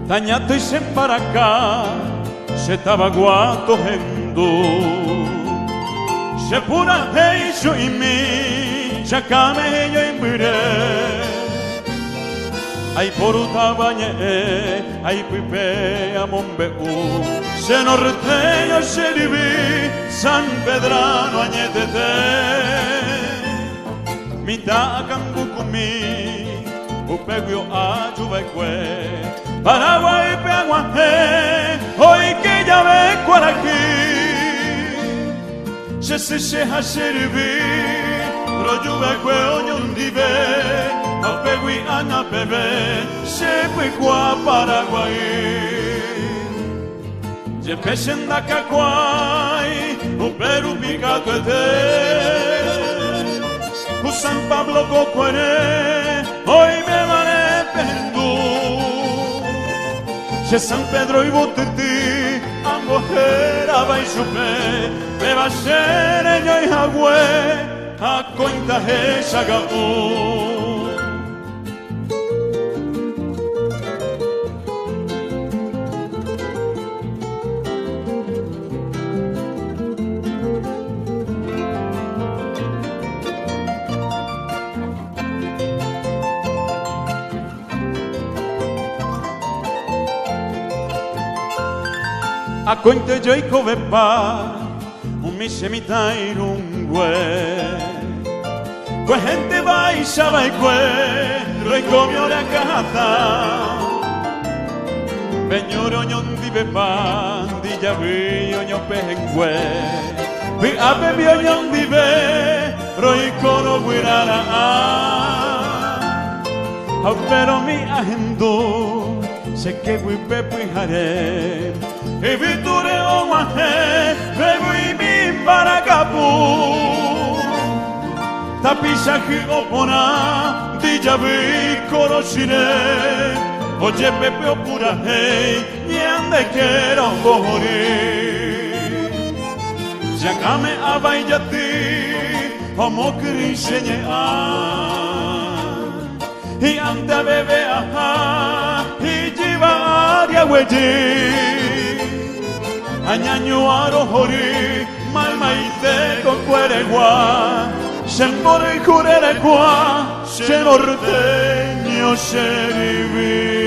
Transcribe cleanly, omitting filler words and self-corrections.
Tañato y se para acá, se estaba guato hendo. Se pura hecho y mi, chacame yo imbire. Ay poruta bañe, ay pipe amombeu. Se norteño se divi, San Pedrano añetete. Mita cambukumi, upeguio a juveque. Paraguay peaguaje, hoy que ya ve cuaraquí. Se ha servir, pero juveque oñondive. Apegui ana bebé, se pegua Paraguay. Je pesen da cacuay, o Perú picado ete. O San Pablo cocuere, hoy me vale pendú. Je San Pedro y Boteti, ambojera va y supe, me va a ser ello y jagüe, a cuenta esa gaú. A cuente yo y covepa, un mi semita irungüe. Pues gente va y sabe que recomió la caza. Beñoro ñon dive pan, di ya vi oño pejengüe. Vi a bebi oñon dive, roi cono guirara. Pero mi agendo, se que gui pepo y jare. E viture o mahe, bebo y mi baracapú. Tapisa que opona, di ya vi corosire. Oye pepe o pura hey, y ande quiero morir. Llágame a bailati, como criseñe y ande a bebe ajá, y lleva aria huelli. Añaño arohori, malmaite con cueregua, se embore y cureregua, se norteño se vive.